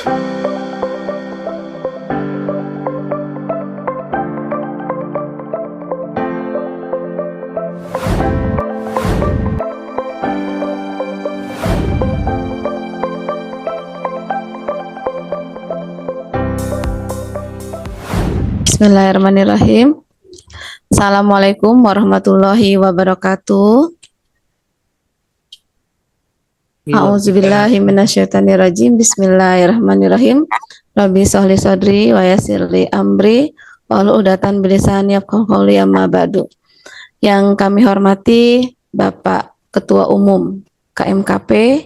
Bismillahirrahmanirrahim. Assalamualaikum warahmatullahi wabarakatuh. A'udzubillahi minasyaitonirrajim. Bismillahirrahmanirrahim. Rabbi sholli sadri wa yassirli amri wahlul 'uqdatam min lisani yafqahu qawli, amma ba'du. Yang kami hormati Bapak Ketua Umum KMKP,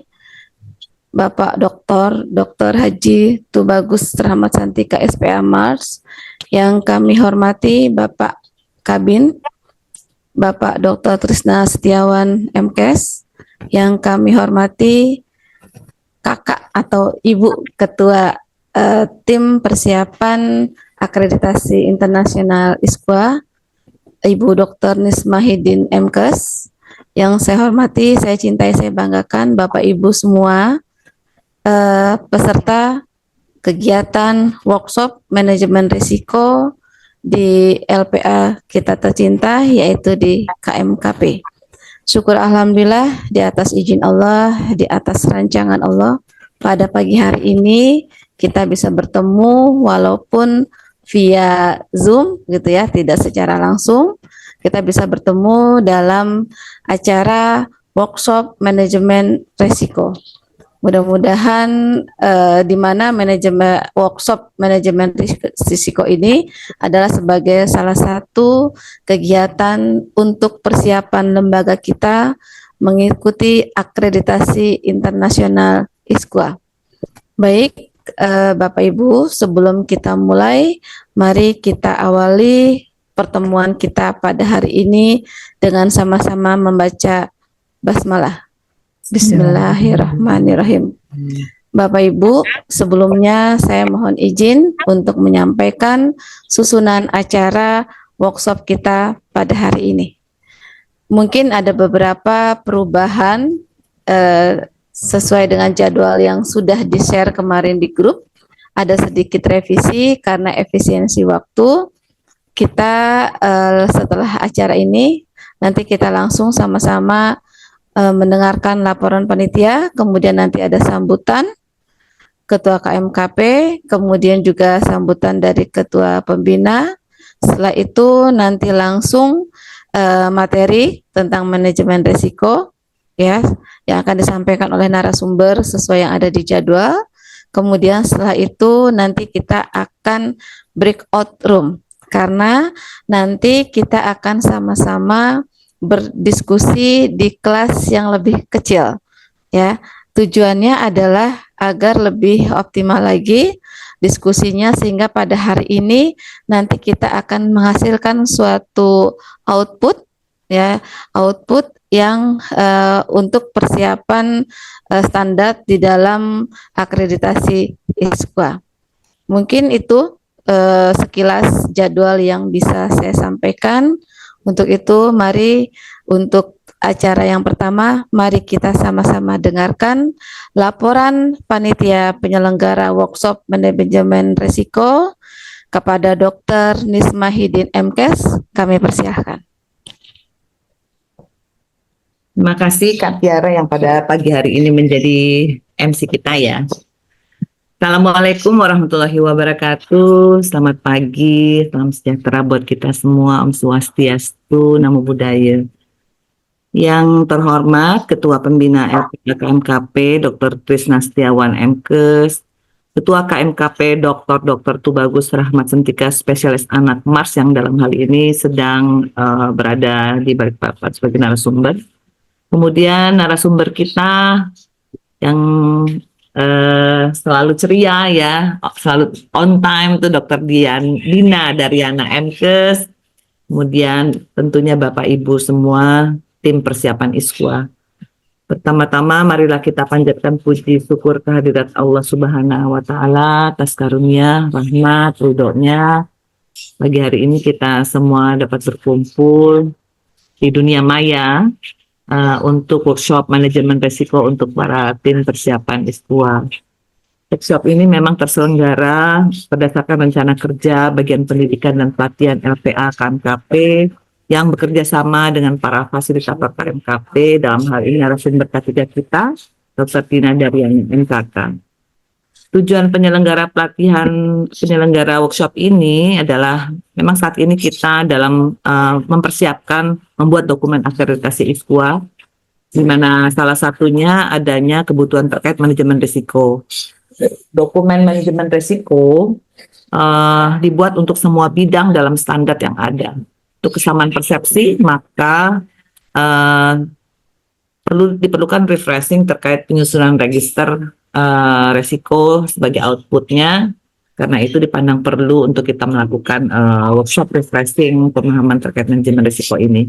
Bapak Dr. Haji Tubagus Rahmat Santika SPA Mars. Yang kami hormati Bapak Kabin, Bapak Dr. Trisna Setiawan MKes. Yang kami hormati Kakak atau Ibu Ketua Tim Persiapan Akreditasi Internasional ISKWA, Ibu Dr. Nismahidin MKes. Yang saya hormati, saya cintai, saya banggakan Bapak Ibu semua peserta kegiatan workshop manajemen risiko di LPA kita tercinta, yaitu di KMKP. Syukur alhamdulillah, di atas izin Allah, di atas rancangan Allah, pada pagi hari ini kita bisa bertemu walaupun via Zoom gitu ya, tidak secara langsung. Kita bisa bertemu dalam acara workshop manajemen risiko. Mudah-mudahan di mana workshop manajemen risiko ini adalah sebagai salah satu kegiatan untuk persiapan lembaga kita mengikuti akreditasi internasional ISKWA. Baik, Bapak Ibu, sebelum kita mulai, mari kita awali pertemuan kita pada hari ini dengan sama-sama membaca basmalah. Bismillahirrahmanirrahim. Bapak Ibu, sebelumnya saya mohon izin untuk menyampaikan susunan acara workshop kita pada hari ini. Mungkin ada beberapa perubahan sesuai dengan jadwal yang sudah di-share kemarin di grup. Ada sedikit revisi karena efisiensi waktu. Kita setelah acara ini, nanti kita langsung sama-sama mendengarkan laporan panitia, kemudian nanti ada sambutan Ketua KMKP, kemudian juga sambutan dari Ketua Pembina. Setelah itu nanti langsung materi tentang manajemen risiko ya, yang akan disampaikan oleh narasumber sesuai yang ada di jadwal. Kemudian setelah itu nanti kita akan breakout room, karena nanti kita akan sama-sama berdiskusi di kelas yang lebih kecil ya. Tujuannya adalah agar lebih optimal lagi diskusinya, sehingga pada hari ini nanti kita akan menghasilkan suatu output ya, output yang untuk persiapan standar di dalam akreditasi ISKWA. Mungkin itu sekilas jadwal yang bisa saya sampaikan. Untuk itu, mari untuk acara yang pertama, mari kita sama-sama dengarkan laporan panitia penyelenggara workshop manajemen risiko kepada Dr. Nismahidin MKes. Kami persilahkan. Terima kasih Kak Tiara yang pada pagi hari ini menjadi MC kita ya. Assalamualaikum warahmatullahi wabarakatuh. Selamat pagi, salam sejahtera buat kita semua. Om Swastiastu, Namo Buddhaya. Yang terhormat Ketua Pembina LPA KMKP Dr. Trisna Setiawan MKes, Ketua KMKP Dr. Tubagus Rahmat Santika Spesialis Anak Mars yang dalam hal ini sedang berada di Balikpapan sebagai narasumber. Kemudian narasumber kita yang selalu ceria ya, selalu on time itu Dr. Dina Daryana MKes. Kemudian tentunya Bapak Ibu semua tim persiapan ISKWA. Pertama-tama marilah kita panjatkan puji syukur kehadirat Allah Subhanahu wa Ta'ala atas karunia, rahmat, ridhonya. Pagi hari ini kita semua dapat berkumpul di dunia maya untuk workshop manajemen risiko untuk para tim persiapan ISKWA. Workshop ini memang terselenggara berdasarkan rencana kerja Bagian Pendidikan dan Pelatihan LPA KMKP yang bekerja sama dengan para fasilitator KMKP, dalam hal ini narasumber ketiga kita, Dr. Tina Daryani MKK. Tujuan penyelenggara workshop ini adalah memang saat ini kita dalam mempersiapkan membuat dokumen akreditasi ISKUA, di mana salah satunya adanya kebutuhan terkait manajemen risiko. Dokumen manajemen risiko dibuat untuk semua bidang dalam standar yang ada. Untuk kesamaan persepsi, maka diperlukan refreshing terkait penyusunan register resiko sebagai outputnya. Karena itu dipandang perlu untuk kita melakukan workshop refreshing pemahaman terkait manajemen risiko ini.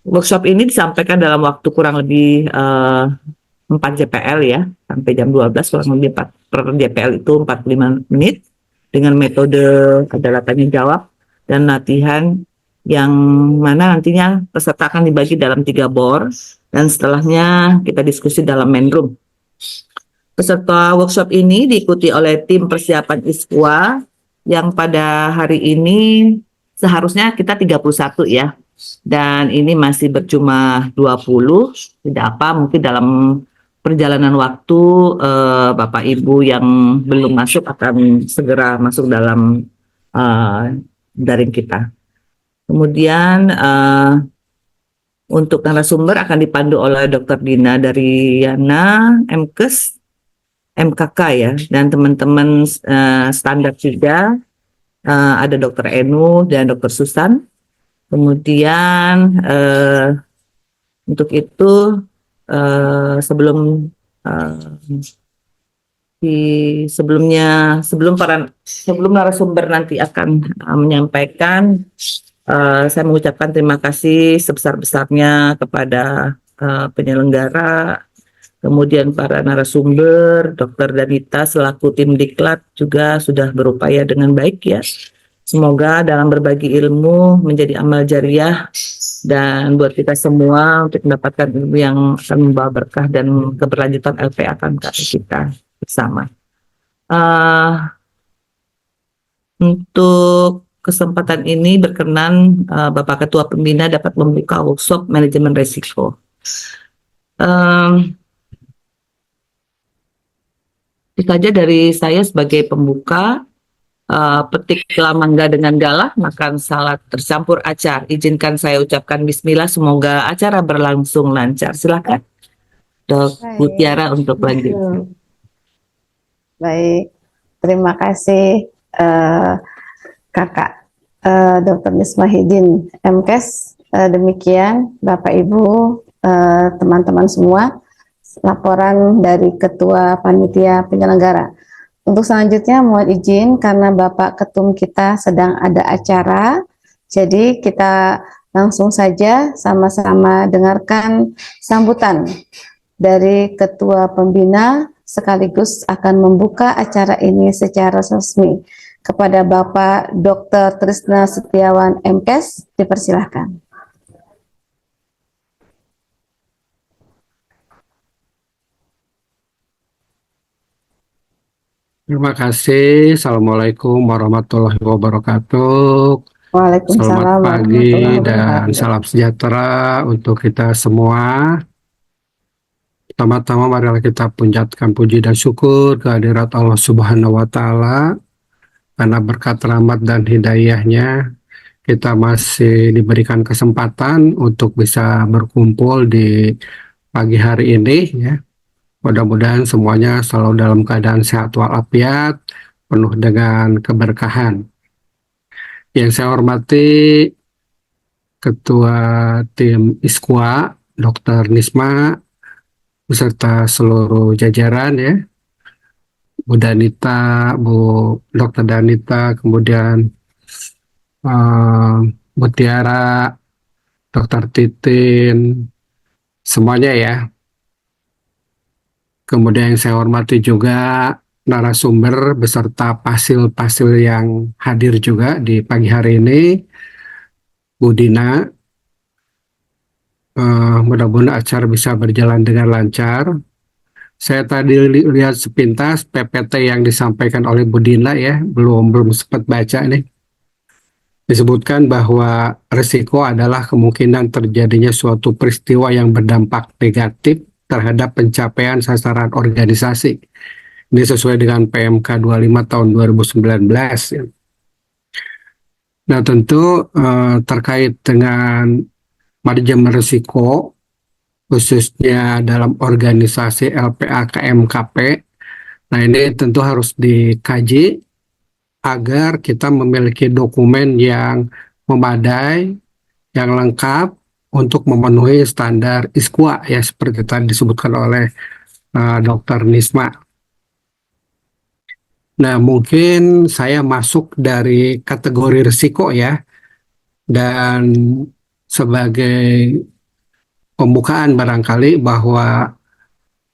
Workshop ini disampaikan dalam waktu kurang lebih 4 JPL ya, sampai jam 12, kurang lebih 4 per JPL itu 45 menit, dengan metode adalah tanya jawab dan latihan, yang mana nantinya peserta akan dibagi dalam 3 bor, dan setelahnya kita diskusi dalam main room. Peserta workshop ini diikuti oleh tim persiapan ISKUA yang pada hari ini seharusnya kita 31 ya, dan ini masih berjumlah 20, tidak apa, mungkin dalam perjalanan waktu Bapak Ibu yang belum masuk akan segera masuk dalam daring kita. Kemudian untuk narasumber akan dipandu oleh Dr. Dina Daryana MKes, MKK ya, dan teman-teman standar juga ada Dr. Enu dan Dr. Susan. Kemudian untuk itu sebelum narasumber nanti akan menyampaikan, saya mengucapkan terima kasih sebesar-besarnya kepada penyelenggara, kemudian para narasumber, Dr. Danita selaku tim diklat juga sudah berupaya dengan baik ya. Semoga dalam berbagi ilmu menjadi amal jariah dan buat kita semua untuk mendapatkan ilmu yang akan membawa berkah dan keberlanjutan LPA kita bersama. Untuk kesempatan ini berkenan Bapak Ketua Pembina dapat membuka workshop manajemen risiko. Itu saja dari saya sebagai pembuka. Petiklah mangga dengan galah, makan salad tercampur acar. Izinkan saya ucapkan bismillah, semoga acara berlangsung lancar. Silakan Dok Mutiara untuk lanjut. Baik, terima kasih Kakak Dr. Mismahidin MKes. Demikian Bapak Ibu, teman-teman semua, laporan dari Ketua Panitia Penyelenggara. Untuk selanjutnya mohon izin karena Bapak Ketum kita sedang ada acara, jadi kita langsung saja sama-sama dengarkan sambutan dari Ketua Pembina sekaligus akan membuka acara ini secara resmi. Kepada Bapak Dr. Trisna Setiawan MKes, dipersilahkan. Terima kasih. Assalamualaikum warahmatullahi wabarakatuh. Waalaikumsalam Selamat pagi warahmatullahi dan wabarakatuh. salam sejahtera untuk kita semua. Pertama-tama marilah kita panjatkan puji dan syukur kehadirat Allah Subhanahu wa Ta'ala, karena berkat rahmat dan hidayahnya kita masih diberikan kesempatan untuk bisa berkumpul di pagi hari ini ya. Mudah-mudahan semuanya selalu dalam keadaan sehat walafiat, penuh dengan keberkahan. Yang saya hormati Ketua Tim ISKUA, Dr. Nisma, beserta seluruh jajaran ya, Bu Danita, Dr. Danita, kemudian Bu Tiara, Dr. Titin, semuanya ya. Kemudian yang saya hormati juga narasumber beserta pasil-pasil yang hadir juga di pagi hari ini, Bu Dina. Mudah-mudahan acara bisa berjalan dengan lancar. Saya tadi lihat sepintas PPT yang disampaikan oleh Bu Dina ya, belum sempat baca nih. Disebutkan bahwa risiko adalah kemungkinan terjadinya suatu peristiwa yang berdampak negatif terhadap pencapaian sasaran organisasi. Ini sesuai dengan PMK 25 tahun 2019 ya. Nah, tentu terkait dengan manajemen risiko khususnya dalam organisasi LPA KMKP. Nah, ini tentu harus dikaji agar kita memiliki dokumen yang memadai, yang lengkap untuk memenuhi standar ISKWA ya seperti tadi disebutkan oleh Dr. Nisma. Nah, mungkin saya masuk dari kategori risiko ya, dan sebagai pembukaan barangkali bahwa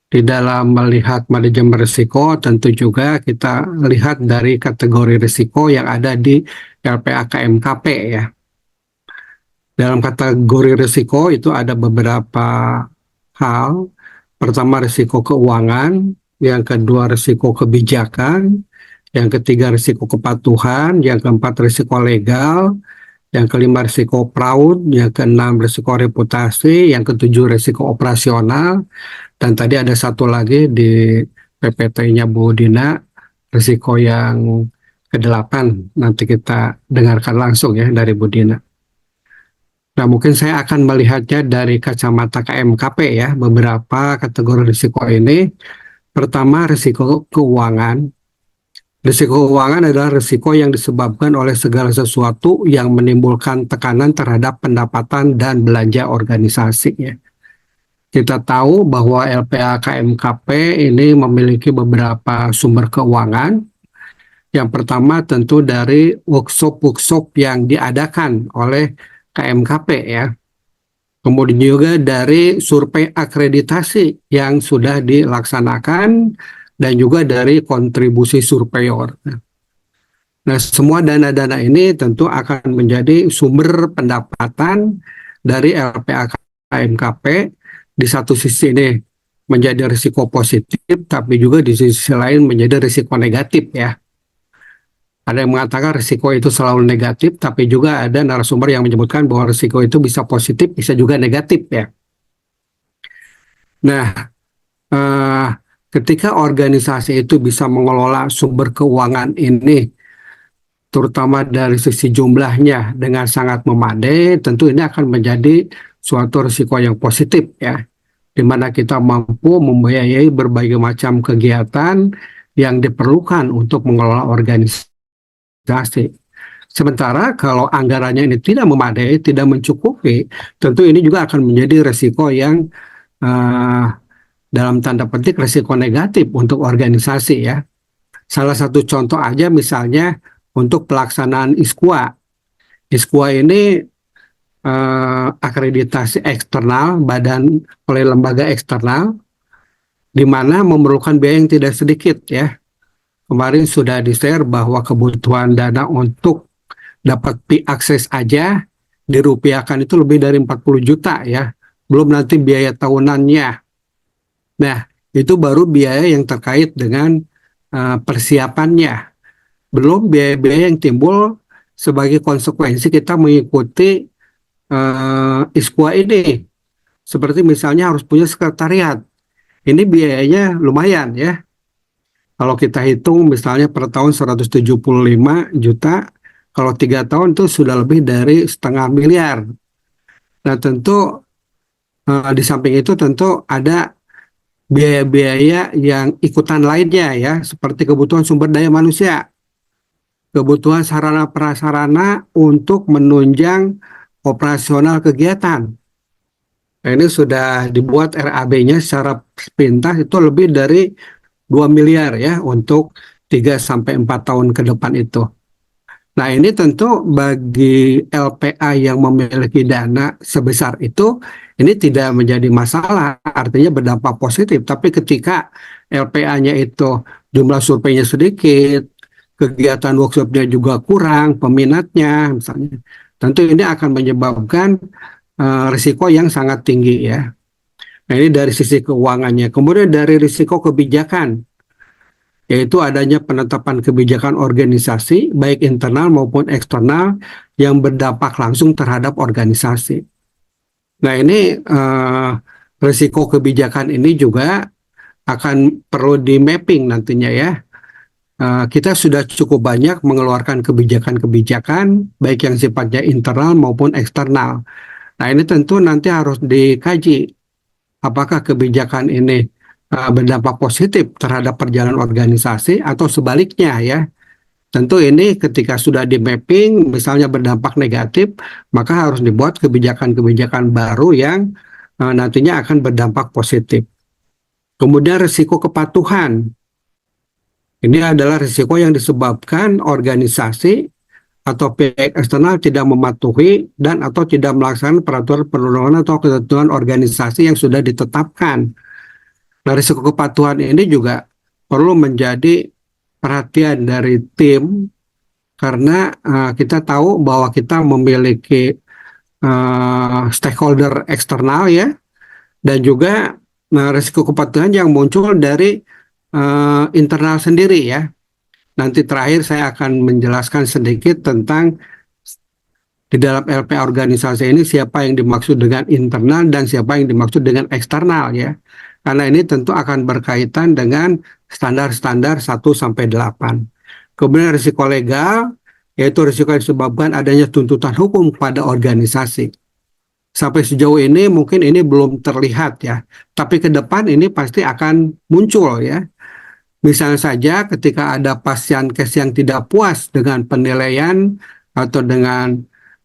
di dalam melihat manajemen risiko tentu juga kita lihat dari kategori risiko yang ada di LPA KMKP ya. Dalam kategori risiko itu ada beberapa hal. Pertama risiko keuangan, yang kedua risiko kebijakan, yang ketiga risiko kepatuhan, yang keempat risiko legal, yang kelima risiko fraud, yang keenam risiko reputasi, yang ketujuh risiko operasional, dan tadi ada satu lagi di PPT-nya Bu Dina, risiko yang ke-8. Nanti kita dengarkan langsung ya dari Bu Dina. Nah, mungkin saya akan melihatnya dari kacamata KMKP ya, beberapa kategori risiko ini. Pertama, risiko keuangan. Risiko keuangan adalah risiko yang disebabkan oleh segala sesuatu yang menimbulkan tekanan terhadap pendapatan dan belanja organisasi ya. Kita tahu bahwa LPA KMKP ini memiliki beberapa sumber keuangan. Yang pertama tentu dari workshop-workshop yang diadakan oleh KMKP ya. Kemudian juga dari survei akreditasi yang sudah dilaksanakan dan juga dari kontribusi surveyor. Nah, semua dana-dana ini tentu akan menjadi sumber pendapatan dari LPA KMKP. Di satu sisi ini menjadi risiko positif, tapi juga di sisi lain menjadi risiko negatif ya. Ada yang mengatakan risiko itu selalu negatif, tapi juga ada narasumber yang menyebutkan bahwa risiko itu bisa positif, bisa juga negatif ya. Nah, ketika organisasi itu bisa mengelola sumber keuangan ini, terutama dari sisi jumlahnya dengan sangat memadai, tentu ini akan menjadi suatu risiko yang positif ya, di mana kita mampu membiayai berbagai macam kegiatan yang diperlukan untuk mengelola organisasi. Sementara kalau anggarannya ini tidak memadai, tidak mencukupi, tentu ini juga akan menjadi risiko yang dalam tanda petik risiko negatif untuk organisasi ya. Salah satu contoh aja misalnya untuk pelaksanaan ISKWA. ISKWA ini akreditasi eksternal, badan oleh lembaga eksternal, di mana memerlukan biaya yang tidak sedikit ya. Kemarin sudah di-share bahwa kebutuhan dana untuk dapat akses aja dirupiahkan itu lebih dari 40 juta ya. Belum nanti biaya tahunannya. Nah, itu baru biaya yang terkait dengan persiapannya. Belum biaya-biaya yang timbul sebagai konsekuensi kita mengikuti ISKWA ini. Seperti misalnya harus punya sekretariat. Ini biayanya lumayan ya. Kalau kita hitung misalnya per tahun 175 juta, kalau 3 tahun itu sudah lebih dari 500 miliar. Nah tentu di samping itu tentu ada biaya-biaya yang ikutan lainnya ya, seperti kebutuhan sumber daya manusia, kebutuhan sarana prasarana untuk menunjang operasional kegiatan. Nah, ini sudah dibuat RAB-nya secara sepintas itu lebih dari 2 miliar ya untuk 3-4 tahun ke depan itu. Nah ini tentu bagi LPA yang memiliki dana sebesar itu, ini tidak menjadi masalah, artinya berdampak positif. Tapi ketika LPA-nya itu jumlah surveinya sedikit, kegiatan workshopnya juga kurang, peminatnya misalnya, tentu ini akan menyebabkan risiko yang sangat tinggi ya. Nah, ini dari sisi keuangannya. Kemudian dari risiko kebijakan, yaitu adanya penetapan kebijakan organisasi, baik internal maupun eksternal, yang berdampak langsung terhadap organisasi. Nah, ini risiko kebijakan ini juga akan perlu di mapping nantinya ya. Kita sudah cukup banyak mengeluarkan kebijakan-kebijakan, baik yang sifatnya internal maupun eksternal. Nah, ini tentu nanti harus dikaji apakah kebijakan ini berdampak positif terhadap perjalanan organisasi atau sebaliknya ya. Tentu ini ketika sudah di mapping misalnya berdampak negatif, maka harus dibuat kebijakan-kebijakan baru yang nantinya akan berdampak positif. Kemudian risiko kepatuhan. Ini adalah risiko yang disebabkan organisasi atau pihak eksternal tidak mematuhi dan atau tidak melaksanakan peraturan perundangan atau ketentuan organisasi yang sudah ditetapkan. Nah, risiko kepatuhan ini juga perlu menjadi perhatian dari tim karena kita tahu bahwa kita memiliki stakeholder eksternal ya, dan juga risiko kepatuhan yang muncul dari internal sendiri ya. Nanti terakhir saya akan menjelaskan sedikit tentang di dalam LPA organisasi ini siapa yang dimaksud dengan internal dan siapa yang dimaksud dengan eksternal ya. Karena ini tentu akan berkaitan dengan standar-standar 1-8. Kemudian risiko legal, yaitu risiko yang disebabkan adanya tuntutan hukum pada organisasi. Sampai sejauh ini mungkin ini belum terlihat ya, tapi ke depan ini pasti akan muncul ya. Misalnya saja ketika ada pasien case yang tidak puas dengan penilaian atau dengan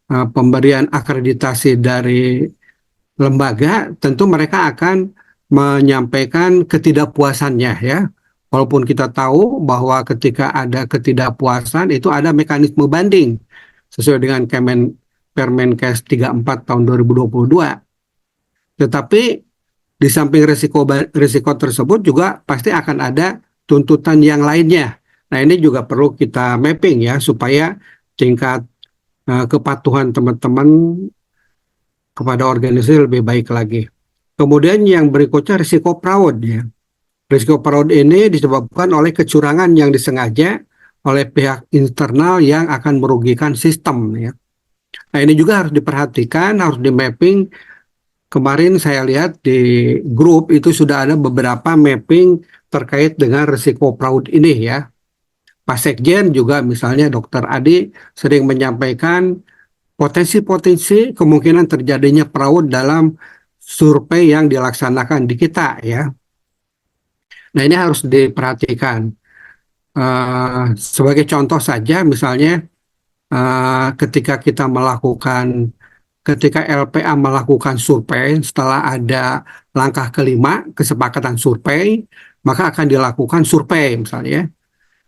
pemberian akreditasi dari lembaga, tentu mereka akan menyampaikan ketidakpuasannya ya. Walaupun kita tahu bahwa ketika ada ketidakpuasan itu ada mekanisme banding sesuai dengan Permenkes 34 tahun 2022. Tetapi di samping risiko tersebut juga pasti akan ada tuntutan yang lainnya. Nah, ini juga perlu kita mapping ya supaya tingkat kepatuhan teman-teman kepada organisasi lebih baik lagi. Kemudian yang berikutnya risiko fraud ya. Risiko fraud ini disebabkan oleh kecurangan yang disengaja oleh pihak internal yang akan merugikan sistem ya. Nah, ini juga harus diperhatikan, harus di mapping. Kemarin saya lihat di grup itu sudah ada beberapa mapping terkait dengan risiko fraud ini ya. Pak Sekjen juga misalnya Dr. Adi sering menyampaikan potensi-potensi kemungkinan terjadinya fraud dalam survei yang dilaksanakan di kita ya. Nah, ini harus diperhatikan. Sebagai contoh saja misalnya ketika LPA melakukan survei, setelah ada langkah kelima kesepakatan survei, maka akan dilakukan survei misalnya.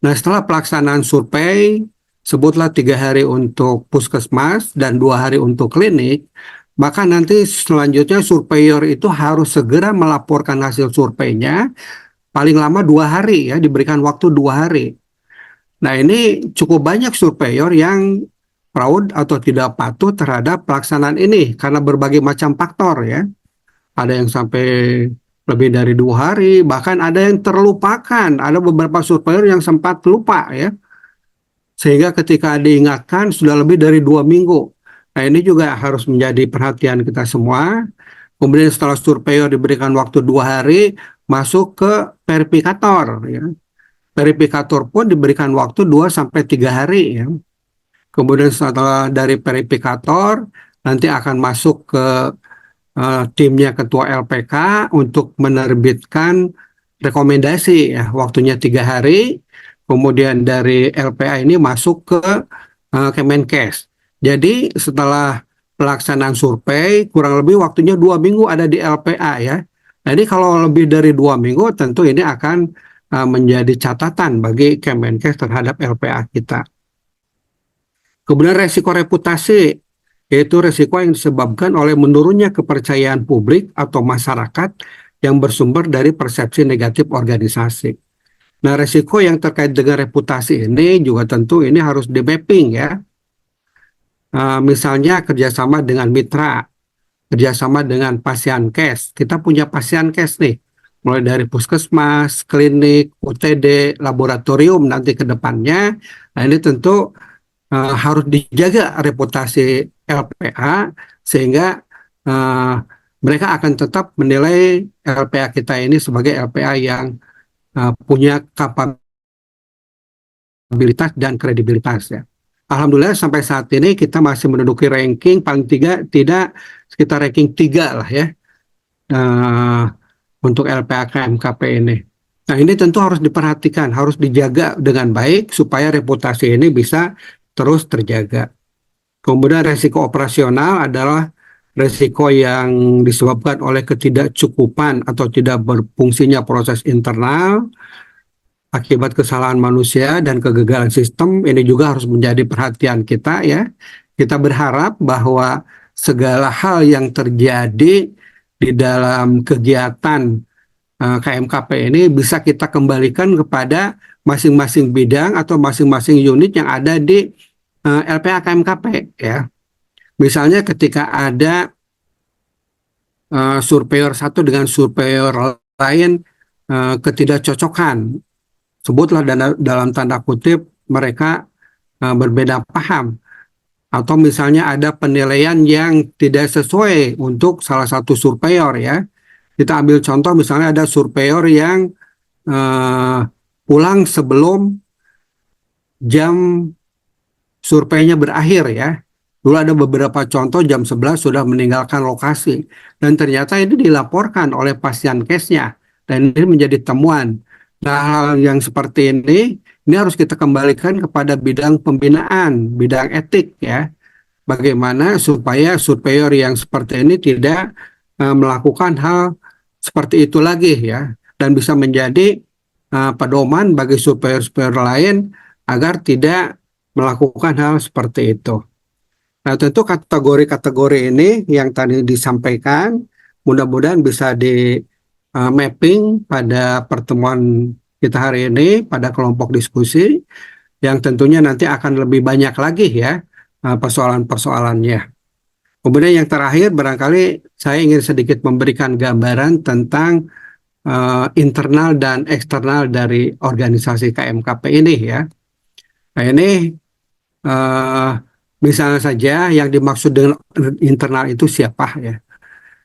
Nah, setelah pelaksanaan survei, sebutlah 3 hari untuk puskesmas dan 2 hari untuk klinik, maka nanti selanjutnya surveyor itu harus segera melaporkan hasil surveinya, paling lama 2 hari ya, diberikan waktu 2 hari. Nah, ini cukup banyak surveyor yang fraud atau tidak patuh terhadap pelaksanaan ini karena berbagai macam faktor ya. Ada yang sampai lebih dari 2 hari, bahkan ada yang terlupakan. Ada beberapa surveyor yang sempat lupa ya. Sehingga ketika diingatkan sudah lebih dari 2 minggu. Nah, ini juga harus menjadi perhatian kita semua. Kemudian setelah surveyor diberikan waktu 2 hari, masuk ke verifikator ya. Verifikator pun diberikan waktu 2-3 hari ya. Kemudian setelah dari verifikator nanti akan masuk ke timnya ketua LPK untuk menerbitkan rekomendasi ya, waktunya 3 hari. Kemudian dari LPA ini masuk ke Kemenkes. Jadi setelah pelaksanaan survei kurang lebih waktunya 2 minggu ada di LPA ya. Jadi kalau lebih dari 2 minggu tentu ini akan menjadi catatan bagi Kemenkes terhadap LPA kita. Kemudian resiko reputasi, yaitu resiko yang disebabkan oleh menurunnya kepercayaan publik atau masyarakat yang bersumber dari persepsi negatif organisasi. Nah, resiko yang terkait dengan reputasi ini juga tentu ini harus di mapping ya. Misalnya kerjasama dengan mitra. kerjasama dengan Pasienkes. Kita punya Pasienkes nih, mulai dari puskesmas, klinik, UTD, laboratorium nanti ke depannya. Nah ini tentu harus dijaga reputasi LPA sehingga eh, mereka akan tetap menilai LPA kita ini sebagai LPA yang punya kapabilitas dan kredibilitas ya. Alhamdulillah sampai saat ini kita masih menduduki ranking paling tidak sekitar ranking 3 lah ya eh, untuk LPA KMKP ini. Nah ini tentu harus diperhatikan, harus dijaga dengan baik supaya reputasi ini bisa terus terjaga. Kemudian resiko operasional adalah resiko yang disebabkan oleh ketidakcukupan atau tidak berfungsinya proses internal akibat kesalahan manusia dan kegagalan sistem. Ini juga harus menjadi perhatian kita ya. Kita berharap bahwa segala hal yang terjadi di dalam kegiatan KMKP ini bisa kita kembalikan kepada masing-masing bidang atau masing-masing unit yang ada di LPA KMKP ya. Misalnya ketika ada surveyor satu dengan surveyor lain ketidakcocokan, sebutlah dalam tanda kutip mereka berbeda paham, atau misalnya ada penilaian yang tidak sesuai untuk salah satu surveyor ya. Kita ambil contoh misalnya ada surveyor yang pulang sebelum jam surveinya berakhir ya. Dulu ada beberapa contoh jam 11 sudah meninggalkan lokasi. Dan ternyata ini dilaporkan oleh Pasienkesnya. Dan ini menjadi temuan. Nah hal yang seperti ini harus kita kembalikan kepada bidang pembinaan, bidang etik ya. Bagaimana supaya surveyor yang seperti ini tidak melakukan hal seperti itu lagi ya. Dan bisa menjadi pedoman bagi surveyor-surveyor lain agar tidak melakukan hal seperti itu. Nah, tentu kategori-kategori ini yang tadi disampaikan mudah-mudahan bisa di mapping pada pertemuan kita hari ini pada kelompok diskusi yang tentunya nanti akan lebih banyak lagi ya persoalan-persoalannya. Kemudian yang terakhir barangkali saya ingin sedikit memberikan gambaran tentang internal dan eksternal dari organisasi KMKP ini ya. Nah ini misalnya saja yang dimaksud dengan internal itu siapa ya.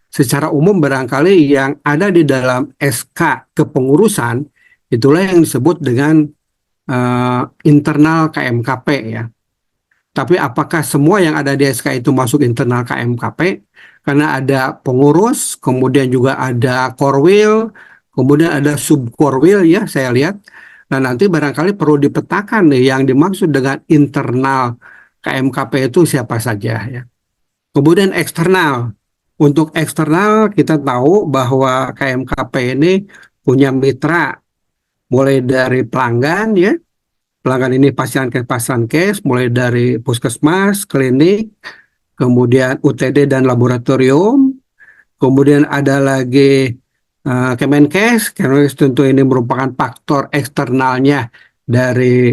Secara umum barangkali yang ada di dalam SK kepengurusan itulah yang disebut dengan internal KMKP ya. Tapi apakah semua yang ada di SK itu masuk internal KMKP? Karena ada pengurus, kemudian juga ada korwil, kemudian ada subkorwil ya saya lihat. Nah nanti barangkali perlu dipetakan nih yang dimaksud dengan internal KMKP itu siapa saja ya. Kemudian eksternal. Untuk eksternal kita tahu bahwa KMKP ini punya mitra mulai dari pelanggan ya. Pelanggan ini Pasienkes, mulai dari puskesmas, klinik, kemudian UTD dan laboratorium. Kemudian ada lagi Kemenkes, karena tentu ini merupakan faktor eksternalnya dari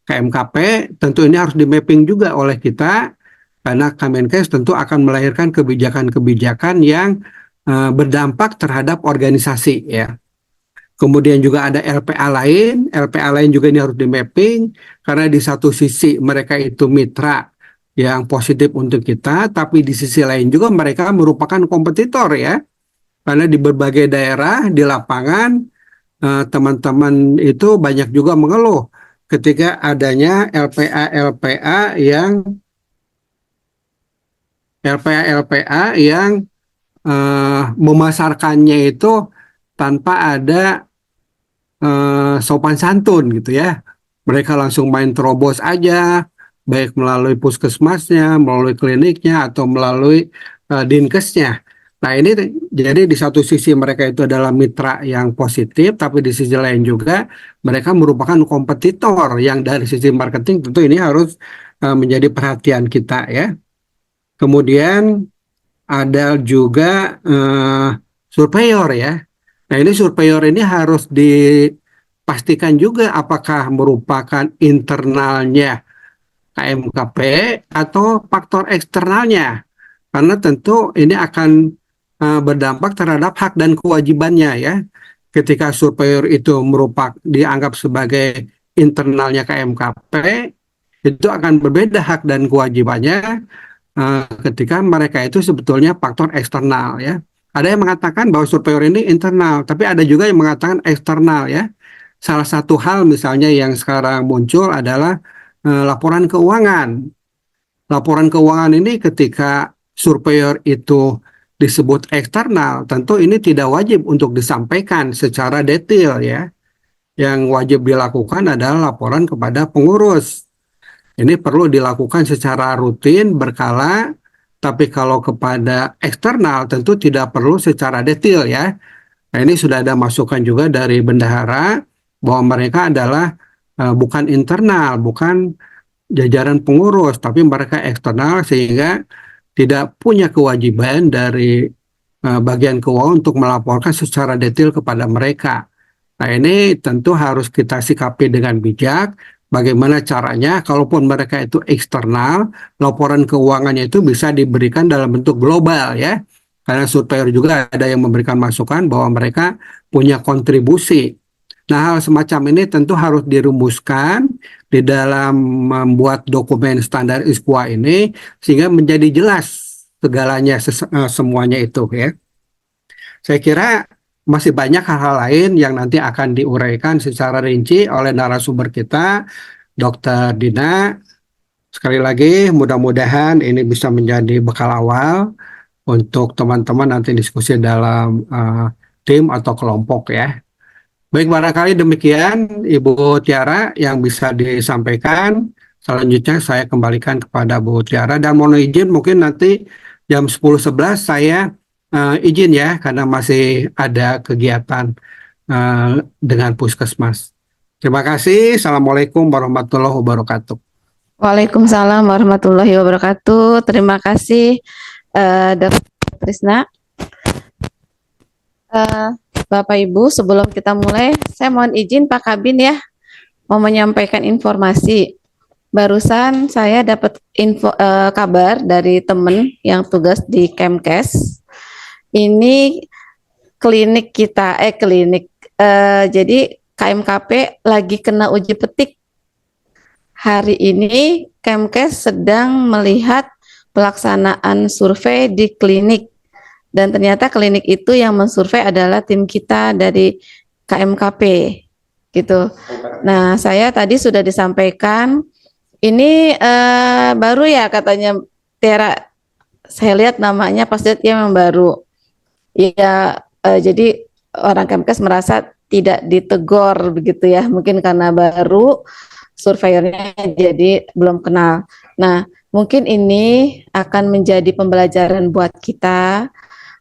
KMKP, tentu ini harus di mapping juga oleh kita, karena Kemenkes tentu akan melahirkan kebijakan-kebijakan yang berdampak terhadap organisasi ya. Kemudian juga ada LPA lain juga ini harus di mapping, karena di satu sisi mereka itu mitra yang positif untuk kita, tapi di sisi lain juga mereka merupakan kompetitor ya. Karena di berbagai daerah, di lapangan, teman-teman itu banyak juga mengeluh ketika adanya LPA yang memasarkannya itu tanpa ada sopan santun gitu ya. Mereka langsung main terobos aja, baik melalui puskesmasnya, melalui kliniknya, atau melalui dinkesnya. Nah ini jadi di satu sisi mereka itu adalah mitra yang positif, tapi di sisi lain juga mereka merupakan kompetitor yang dari sisi marketing tentu ini harus menjadi perhatian kita ya. Kemudian ada juga surveyor ya. Nah ini surveyor ini harus dipastikan juga apakah merupakan internalnya KMKP atau faktor eksternalnya. karena tentu ini akan berdampak terhadap hak dan kewajibannya ya. Ketika surveyor itu dianggap sebagai internalnya KMKP, itu akan berbeda hak dan kewajibannya ketika mereka itu sebetulnya faktor eksternal ya. Ada yang mengatakan bahwa surveyor ini internal, tapi ada juga yang mengatakan eksternal ya. Salah satu hal misalnya yang sekarang muncul adalah laporan keuangan. Laporan keuangan ini ketika surveyor itu disebut eksternal, tentu ini tidak wajib untuk disampaikan secara detail ya. Yang wajib dilakukan adalah laporan kepada pengurus. Ini perlu dilakukan secara rutin, berkala, tapi kalau kepada eksternal tentu tidak perlu secara detail ya. Nah, ini sudah ada masukan juga dari bendahara bahwa mereka adalah bukan internal, bukan jajaran pengurus, tapi mereka eksternal sehingga tidak punya kewajiban dari bagian keuangan untuk melaporkan secara detail kepada mereka. Nah, ini tentu harus kita sikapi dengan bijak. Bagaimana caranya, kalaupun mereka itu eksternal, laporan keuangannya itu bisa diberikan dalam bentuk global ya. Karena surveyor juga ada yang memberikan masukan bahwa mereka punya kontribusi. Nah, hal semacam ini tentu harus dirumuskan di dalam membuat dokumen standar ISKUA ini sehingga menjadi jelas segalanya semuanya itu ya. Saya kira masih banyak hal-hal lain yang nanti akan diuraikan secara rinci oleh narasumber kita, Dr. Dina. Sekali lagi, mudah-mudahan ini bisa menjadi bekal awal untuk teman-teman nanti diskusi dalam tim atau kelompok ya. Baik, barangkali demikian Ibu Tiara yang bisa disampaikan. Selanjutnya saya kembalikan kepada Bu Tiara dan mohon izin mungkin nanti jam 10.11 saya izin ya karena masih ada kegiatan dengan Puskesmas. Terima kasih. Assalamualaikum warahmatullahi wabarakatuh. Waalaikumsalam warahmatullahi wabarakatuh. Terima kasih Dr. Trisna. Bapak Ibu, sebelum kita mulai, saya mohon izin Pak Kabin ya, mau menyampaikan informasi. Barusan saya dapat kabar dari teman yang tugas di Kemkes. Ini klinik kita, jadi KMKP lagi kena uji petik. Hari ini Kemkes sedang melihat pelaksanaan survei di klinik. Dan ternyata klinik itu yang mensurvei adalah tim kita dari KMKP gitu. Nah, saya tadi sudah disampaikan ini baru ya katanya Tiara. Saya lihat namanya pas lihat dia memang baru. Ya, jadi orang Kemkes merasa tidak ditegur begitu ya. Mungkin karena baru surveyornya jadi belum kenal. Nah, mungkin ini akan menjadi pembelajaran buat kita.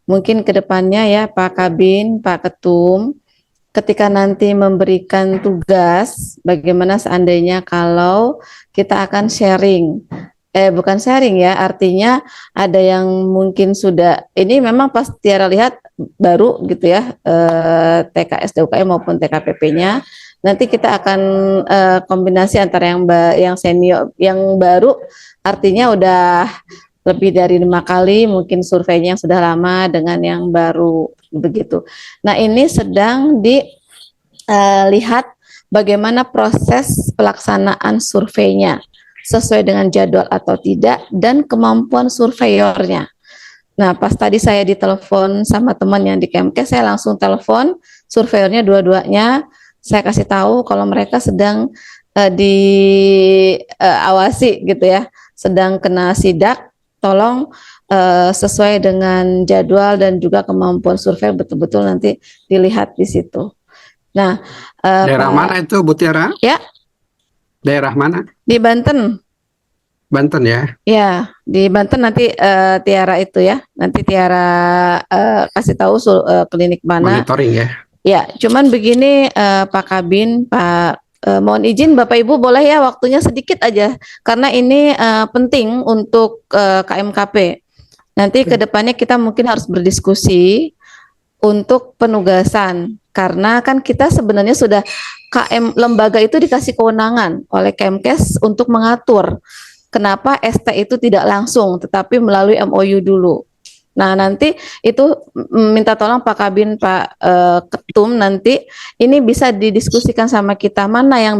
Mungkin ke depannya ya Pak Kabin, Pak Ketum, ketika nanti memberikan tugas, bagaimana seandainya kalau kita akan sharing, bukan sharing ya, artinya ada yang mungkin sudah, ini memang pas Tiara lihat baru gitu ya, TKS, DUKM maupun TKPP-nya, nanti kita akan kombinasi antara yang senior, yang baru, artinya udah lebih dari 5 kali mungkin surveinya yang sudah lama dengan yang baru begitu. Nah, ini sedang dilihat bagaimana proses pelaksanaan surveinya sesuai dengan jadwal atau tidak dan kemampuan surveyornya. Nah, pas tadi saya ditelepon sama teman yang di Kemkes, saya langsung telepon surveyornya dua-duanya. Saya kasih tahu kalau mereka sedang diawasi gitu ya, sedang kena sidak. Tolong sesuai dengan jadwal dan juga kemampuan survei betul-betul nanti dilihat di situ. Nah, daerah mana itu Bu Tiara? Ya. Daerah mana? Di Banten. Banten ya? Ya, di Banten nanti Tiara itu ya. Nanti Tiara kasih tahu klinik mana. Monitoring ya? Ya, cuman begini Pak Kabin, Pak. Mohon izin Bapak Ibu boleh ya waktunya sedikit aja karena ini penting untuk KMKP. Nanti ke depannya kita mungkin harus berdiskusi untuk penugasan karena kan kita sebenarnya sudah lembaga itu dikasih kewenangan oleh Kemkes untuk mengatur kenapa ST itu tidak langsung tetapi melalui MOU dulu. Nah, nanti itu minta tolong Pak Kabin, Pak Ketum, nanti ini bisa didiskusikan sama kita mana yang